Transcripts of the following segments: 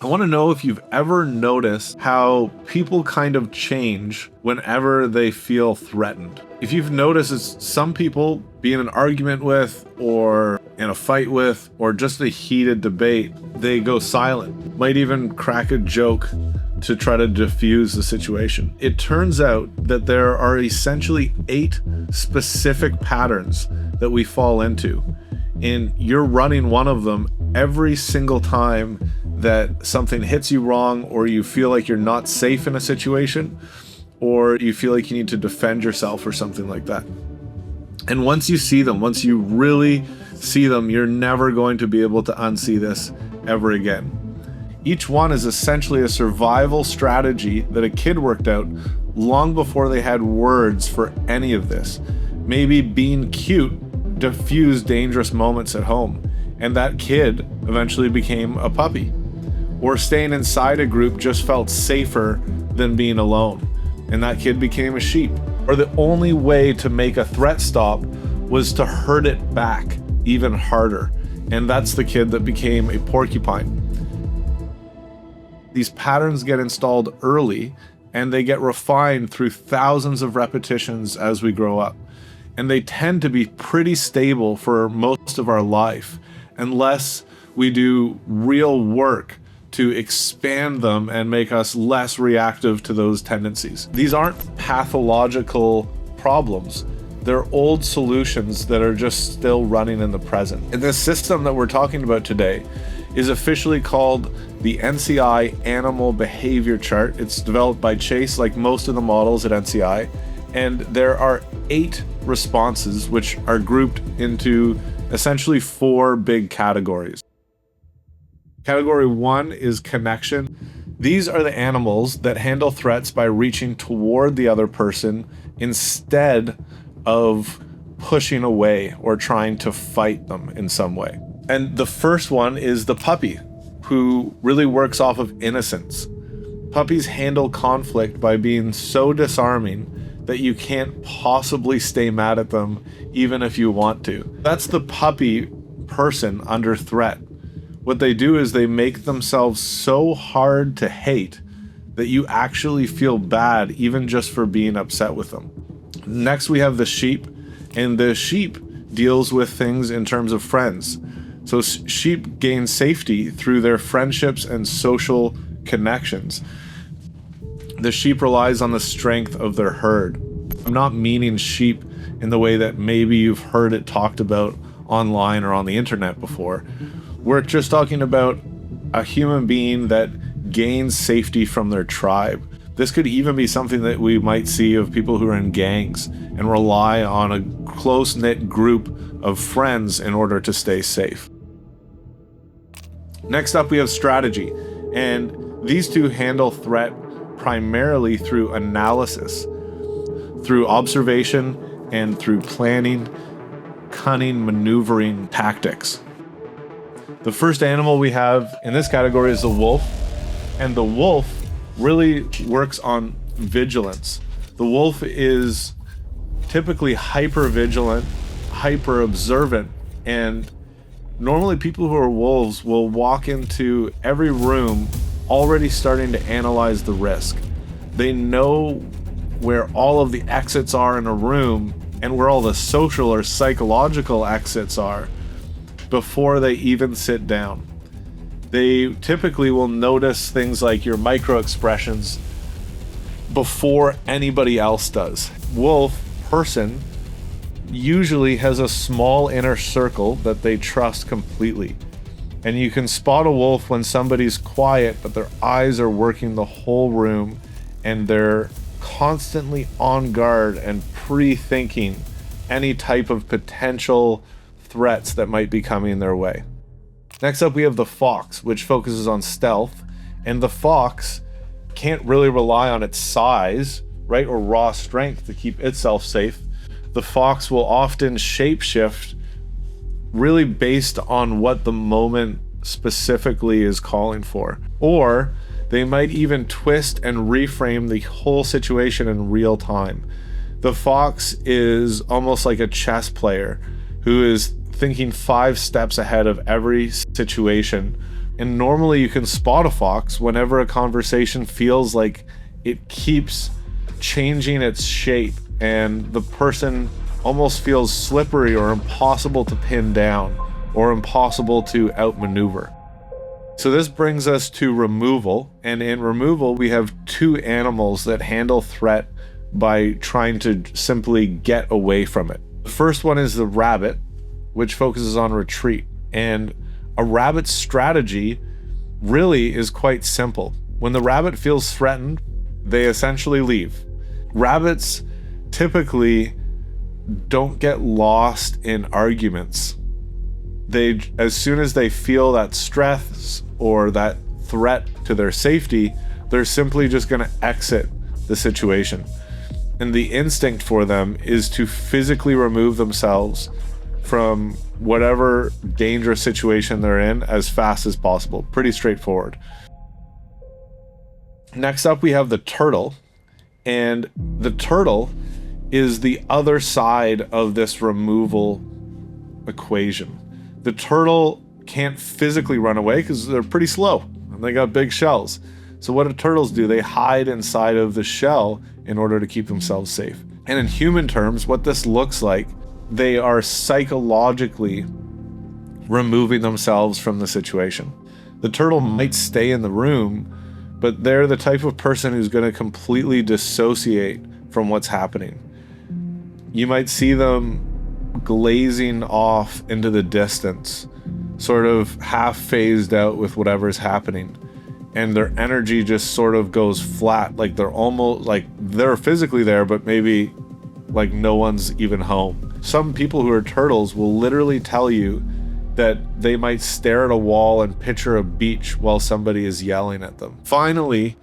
I want to know if you've ever noticed how people kind of change whenever they feel threatened. If you've noticed, it's some people be in an argument with, or in a fight with, or just a heated debate, they go silent, might even crack a joke to try to diffuse the situation. It turns out that there are essentially 8 specific patterns that we fall into, and you're running one of them every single time that something hits you wrong, or you feel like you're not safe in a situation, or you feel like you need to defend yourself or something like that. And once you see them, once you really see them, you're never going to be able to unsee this ever again. Each one is essentially a survival strategy that a kid worked out long before they had words for any of this. Maybe being cute diffused dangerous moments at home, and that kid eventually became a puppy. Or staying inside a group just felt safer than being alone, and that kid became a sheep. Or the only way to make a threat stop was to hurt it back even harder, and that's the kid that became a porcupine. These patterns get installed early, and they get refined through thousands of repetitions as we grow up. And they tend to be pretty stable for most of our life, unless we do real work to expand them and make us less reactive to those tendencies. These aren't pathological problems. They're old solutions that are just still running in the present. And this system that we're talking about today is officially called the NCI Animal Behavior Chart. It's developed by Chase, like most of the models at NCI. And there are 8 responses, which are grouped into essentially 4 big categories. Category 1 is connection. These are the animals that handle threats by reaching toward the other person instead of pushing away or trying to fight them in some way. And the first one is the puppy, who really works off of innocence. Puppies handle conflict by being so disarming that you can't possibly stay mad at them even if you want to. That's the puppy person under threat. What they do is they make themselves so hard to hate that you actually feel bad even just for being upset with them. Next we have the sheep, and the sheep deals with things in terms of friends. So sheep gain safety through their friendships and social connections. The sheep relies on the strength of their herd. I'm not meaning sheep in the way that maybe you've heard it talked about online or on the internet before. We're just talking about a human being that gains safety from their tribe. This could even be something that we might see of people who are in gangs and rely on a close-knit group of friends in order to stay safe. Next up, we have strategy, and these two handle threat primarily through analysis, through observation, and through planning, cunning, maneuvering tactics. The first animal we have in this category is the wolf, and the wolf really works on vigilance. The wolf is typically hyper vigilant, hyper observant, and normally people who are wolves will walk into every room already starting to analyze the risk. They know where all of the exits are in a room and where all the social or psychological exits are before they even sit down. They typically will notice things like your micro expressions before anybody else does. Wolf person usually has a small inner circle that they trust completely. And you can spot a wolf when somebody's quiet, but their eyes are working the whole room, and they're constantly on guard and pre-thinking any type of potential threats that might be coming their way. Next up, we have the fox, which focuses on stealth, and the fox can't really rely on its size, right, or raw strength to keep itself safe. The fox will often shapeshift really based on what the moment specifically is calling for. Or they might even twist and reframe the whole situation in real time. The fox is almost like a chess player who is thinking 5 steps ahead of every situation And normally you can spot a fox whenever a conversation feels like it keeps changing its shape and the person almost feels slippery or impossible to pin down or impossible to outmaneuver. So this brings us to removal, and in removal we have two animals that handle threat by trying to simply get away from it. The first one is the rabbit, which focuses on retreat, and a rabbit's strategy really is quite simple. When the rabbit feels threatened, they essentially leave. Rabbits typically don't get lost in arguments. As soon as they feel that stress or that threat to their safety, they're simply just going to exit the situation. And the instinct for them is to physically remove themselves from whatever dangerous situation they're in as fast as possible. Pretty straightforward. Next up, we have the turtle. And the turtle is the other side of this removal equation. The turtle can't physically run away because they're pretty slow and they got big shells. So what do turtles do? They hide inside of the shell in order to keep themselves safe. And in human terms, what this looks like, they are psychologically removing themselves from the situation. The turtle might stay in the room, but they're the type of person who's going to completely dissociate from what's happening. You might see them glazing off into the distance, sort of half phased out with whatever's happening, and their energy just sort of goes flat, like they're almost like they're physically there, but maybe like no one's even home. Some people who are turtles will literally tell you that they might stare at a wall and picture a beach while somebody is yelling at them. Finally,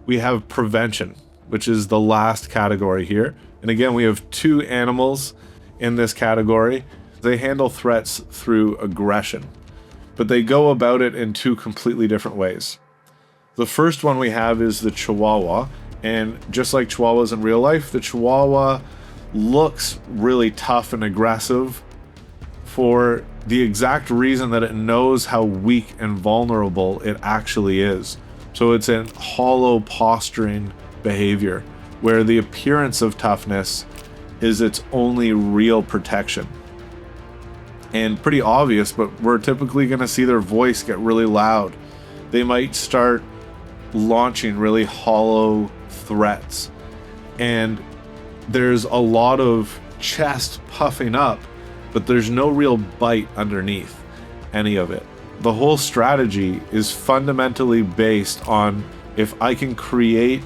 we have prevention, which is the last category here. And again, we have two animals in this category. They handle threats through aggression, but they go about it in two completely different ways. The first one we have is the Chihuahua, and just like Chihuahuas in real life, the Chihuahua looks really tough and aggressive for the exact reason that it knows how weak and vulnerable it actually is. So it's a hollow posturing behavior where the appearance of toughness is its only real protection. And pretty obvious, but we're typically going to see their voice get really loud. They might start launching really hollow threats. And there's a lot of chest puffing up, but there's no real bite underneath any of it. The whole strategy is fundamentally based on if I can create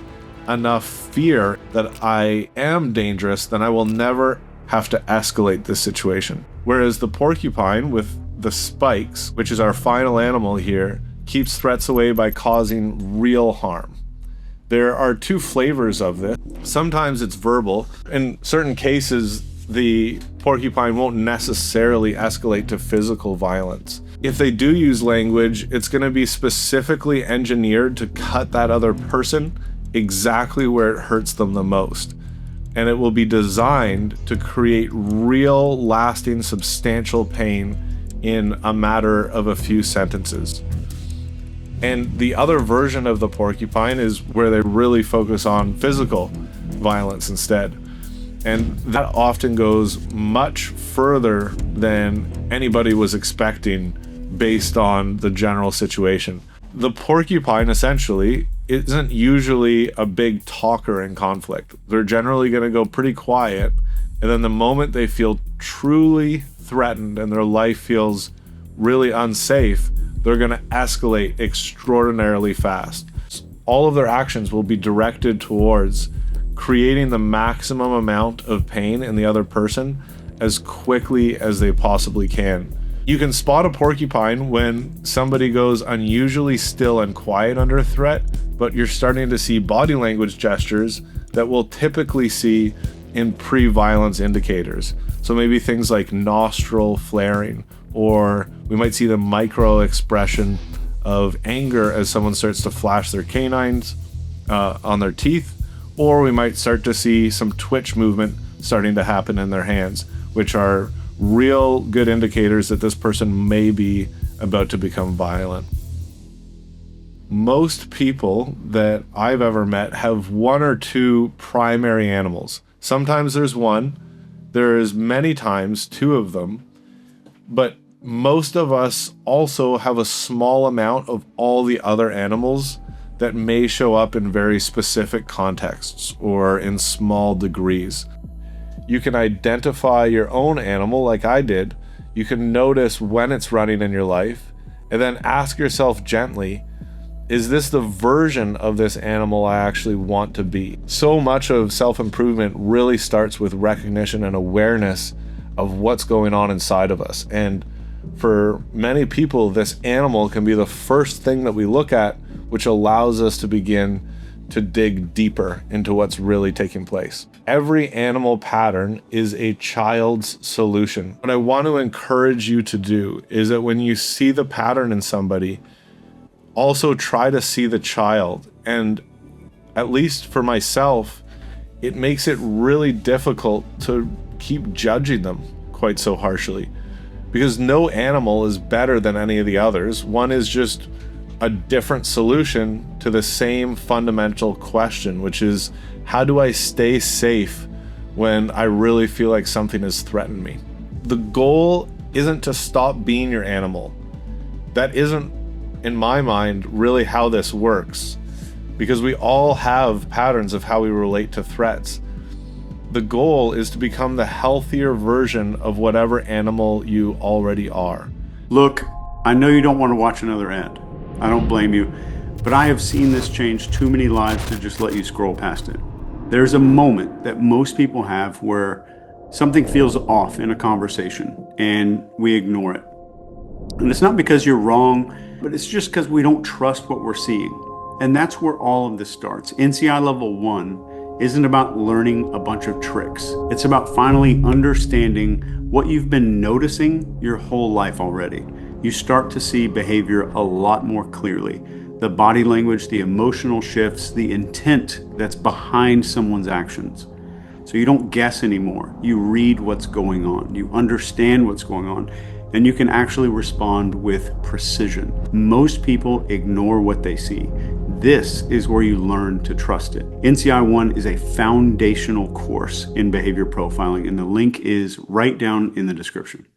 enough fear that I am dangerous, then I will never have to escalate this situation. Whereas the porcupine with the spikes, which is our final animal here, keeps threats away by causing real harm. There are two flavors of this. Sometimes it's verbal. In certain cases, the porcupine won't necessarily escalate to physical violence. If they do use language, it's going to be specifically engineered to cut that other person exactly where it hurts them the most. And it will be designed to create real, lasting, substantial pain in a matter of a few sentences. And the other version of the porcupine is where they really focus on physical violence instead. And that often goes much further than anybody was expecting based on the general situation. The porcupine essentially isn't usually a big talker in conflict. They're generally going to go pretty quiet, and then the moment they feel truly threatened and their life feels really unsafe, they're going to escalate extraordinarily fast. All of their actions will be directed towards creating the maximum amount of pain in the other person as quickly as they possibly can. You can spot a porcupine when somebody goes unusually still and quiet under threat, but you're starting to see body language gestures that we'll typically see in pre-violence indicators. So maybe things like nostril flaring, or we might see the micro expression of anger as someone starts to flash their canines on their teeth, or we might start to see some twitch movement starting to happen in their hands, which are real good indicators that this person may be about to become violent. Most people that I've ever met have one or two primary animals. Sometimes there's one, there's many times two of them, but most of us also have a small amount of all the other animals that may show up in very specific contexts or in small degrees. You can identify your own animal like I did. You can notice when it's running in your life, and then ask yourself gently, is this the version of this animal I actually want to be? So much of self-improvement really starts with recognition and awareness of what's going on inside of us. And for many people, this animal can be the first thing that we look at, which allows us to begin to dig deeper into what's really taking place. Every animal pattern is a child's solution. What I want to encourage you to do is that when you see the pattern in somebody, also try to see the child. And at least for myself, it makes it really difficult to keep judging them quite so harshly, because no animal is better than any of the others. One is just a different solution to the same fundamental question, which is, how do I stay safe when I really feel like something has threatened me? The goal isn't to stop being your animal. That isn't, in my mind, really how this works, because we all have patterns of how we relate to threats. The goal is to become the healthier version of whatever animal you already are. Look, I know you don't want to watch another ad. I don't blame you, but I have seen this change too many lives to just let you scroll past it. There's a moment that most people have where something feels off in a conversation and we ignore it. And it's not because you're wrong, but it's just because we don't trust what we're seeing. And that's where all of this starts. NCI Level 1 isn't about learning a bunch of tricks. It's about finally understanding what you've been noticing your whole life already. You start to see behavior a lot more clearly. The body language, the emotional shifts, the intent that's behind someone's actions. So you don't guess anymore. You read what's going on. You understand what's going on, and you can actually respond with precision. Most people ignore what they see. This is where you learn to trust it. NCI 1 is a foundational course in behavior profiling, and the link is right down in the description.